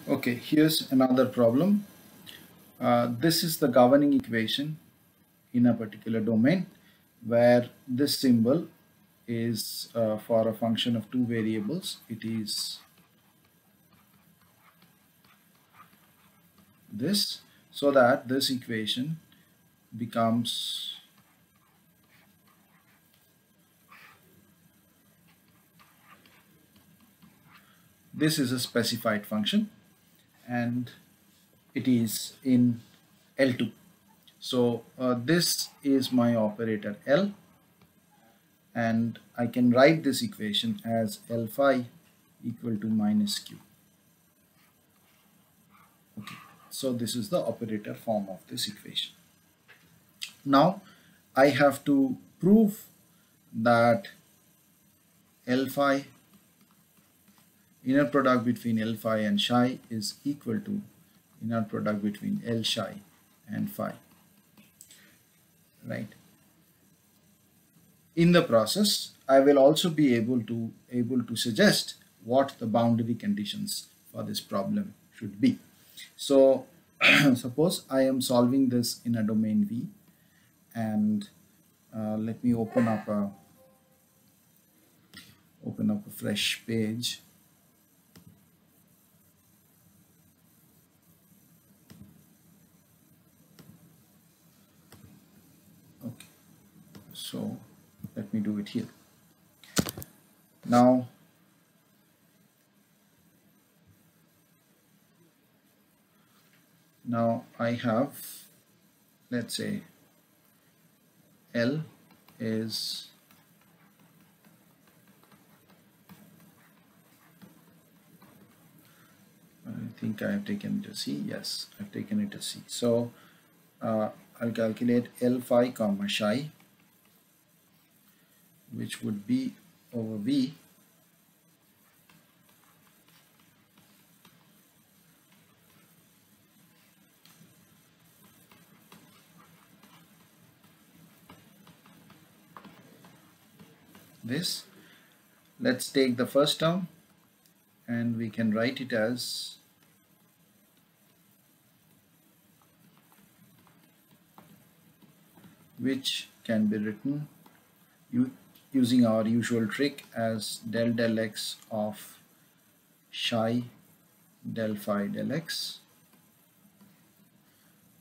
Okay, here's another problem. This is the governing equation in a particular domain where this symbol is for a function of two variables. It is this, so that this equation becomes this is a specified function and it is in L2. So this is my operator L, and I can write this equation as L phi equal to minus Q. Okay, so this is the operator form of this equation. Now I have to prove that L phi, inner product between L phi and psi, is equal to inner product between L psi and phi, right? In the process, I will also be able to suggest what the boundary conditions for this problem should be. So suppose I am solving this in a domain V, and let me open up a fresh page. Okay, so let me do it here. Now I have, let's say, L is I think I have taken it as C. Yes, I've taken it as C. So I'll calculate L phi comma psi, which would be over V this. Let's take the first term and we can write it as which can be written using our usual trick as del x of psi del phi del x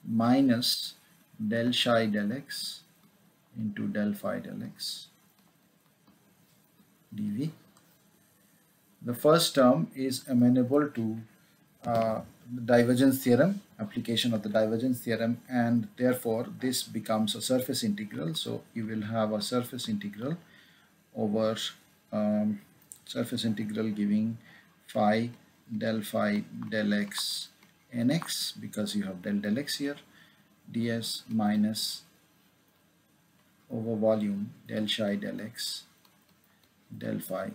minus del psi del x into del phi del x dv. The first term is amenable to the divergence theorem, application of the divergence theorem, and therefore this becomes a surface integral. So you will have a surface integral over surface integral giving phi del x nx, because you have del x here, ds minus over volume del psi del x del phi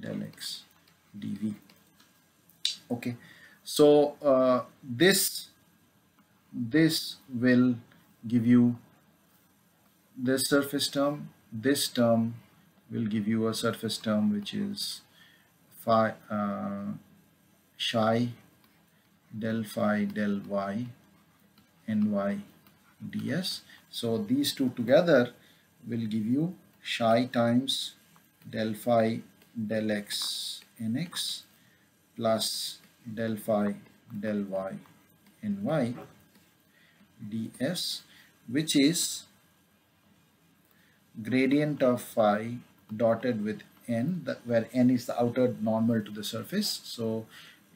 del x dv. Okay, so this will give you this surface term. This term will give you a surface term which is phi psi del phi del y ny ds. So these two together will give you psi times del phi del x nx plus del phi del y ny ds, which is gradient of phi dotted with n, where n is the outer normal to the surface. So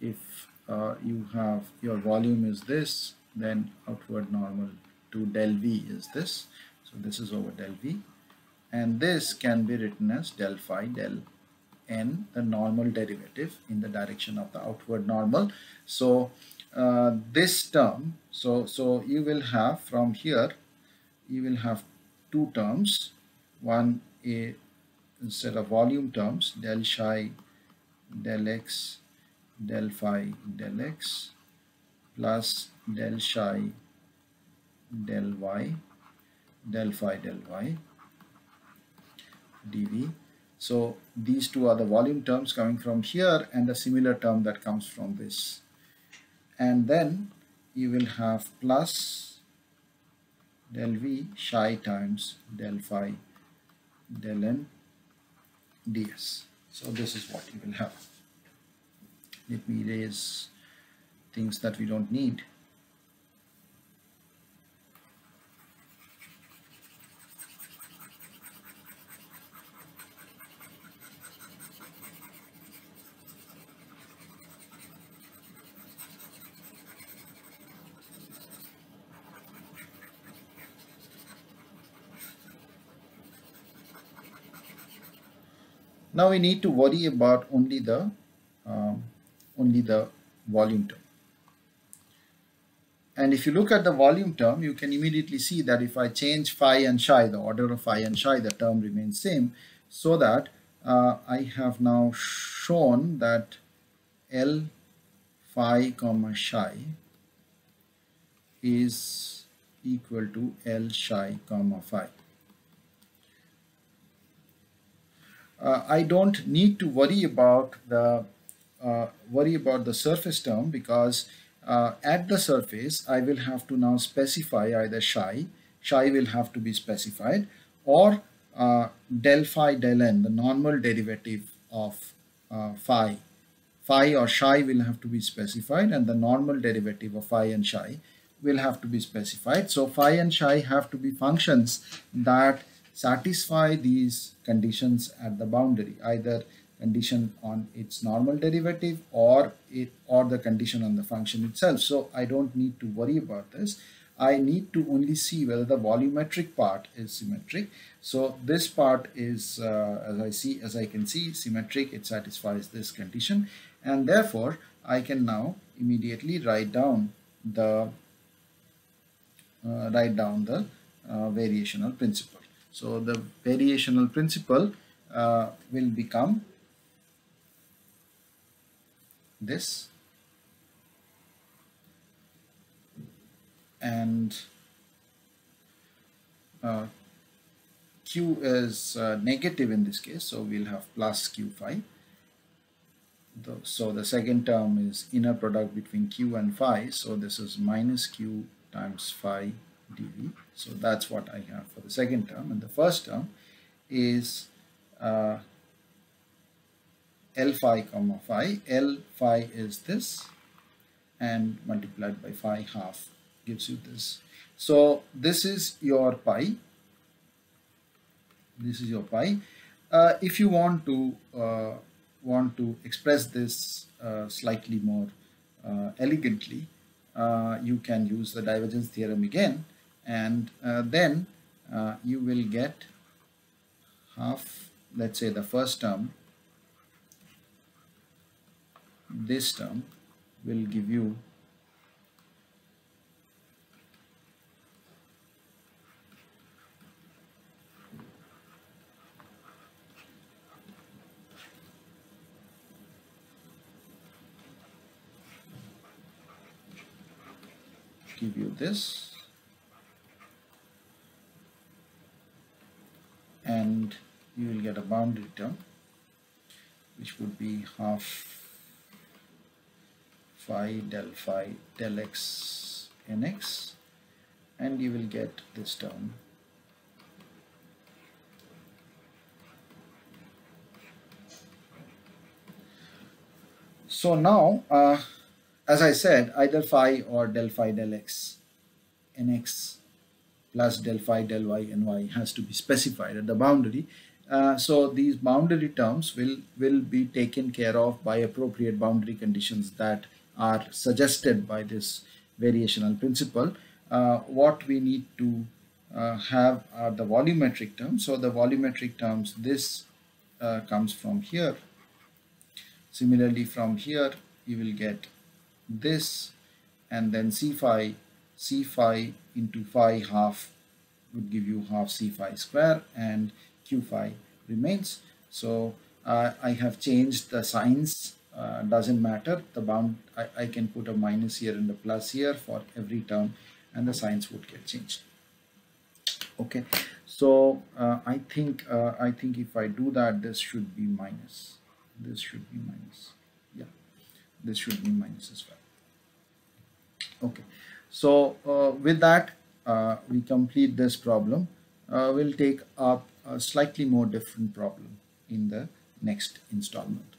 if you have your volume is this, then outward normal to del v is this. So this is over del v, and this can be written as del phi del n, the normal derivative in the direction of the outward normal. So this term, so you will have from here, you will have two terms. One is, instead of volume terms, del psi del x del phi del x plus del psi del y del phi del y dv. So these two are the volume terms coming from here, and a similar term that comes from this and then you will have plus del v psi times del phi del n ds. So this is what you will have. Let me erase things that we don't need. Now we need to worry about only the volume term. And if you look at the volume term, you can immediately see that if I change phi and psi, the order of phi and psi, the term remains same, so that I have now shown that L phi comma psi is equal to L psi comma phi. I don't need to worry about the surface term, because at the surface I will have to now specify either psi will have to be specified, or del phi del n, the normal derivative of phi or psi will have to be specified, and the normal derivative of phi and psi will have to be specified. So phi and psi have to be functions that satisfy these conditions at the boundary, either condition on its normal derivative or the condition on the function itself. So I don't need to worry about this. I need to only see whether the volumetric part is symmetric. So this part is, as I can see, symmetric. It satisfies this condition, and therefore I can now immediately write down the variational principle. So the variational principle will become this, and Q is negative in this case, so we'll have plus Q phi. So the second term is inner product between Q and phi, so this is minus Q times phi dv. So that's what I have for the second term, and the first term is L phi comma phi. L phi is this, and multiplied by phi half gives you this. So this is your pi. This is your pi. If you want to express this slightly more elegantly, you can use the divergence theorem again, and then you will get half, let's say the first term, this term will give you this, and you will get a boundary term which would be half phi del x nx, and you will get this term. So now, as I said, either phi or del phi del x nx plus del phi del y ny has to be specified at the boundary. So these boundary terms will be taken care of by appropriate boundary conditions that are suggested by this variational principle. What we need to have are the volumetric terms. So the volumetric terms, this comes from here. Similarly, from here you will get this, and then c phi into phi half would give you half c phi square, and q phi remains. So I have changed the signs, doesn't matter, the bound, I can put a minus here and a plus here for every term, and the signs would get changed. Okay, so I think if I do that, this should be minus, this should be minus, yeah, this should be minus as well. Okay, so with that, we complete this problem. We'll take up a slightly more different problem in the next installment.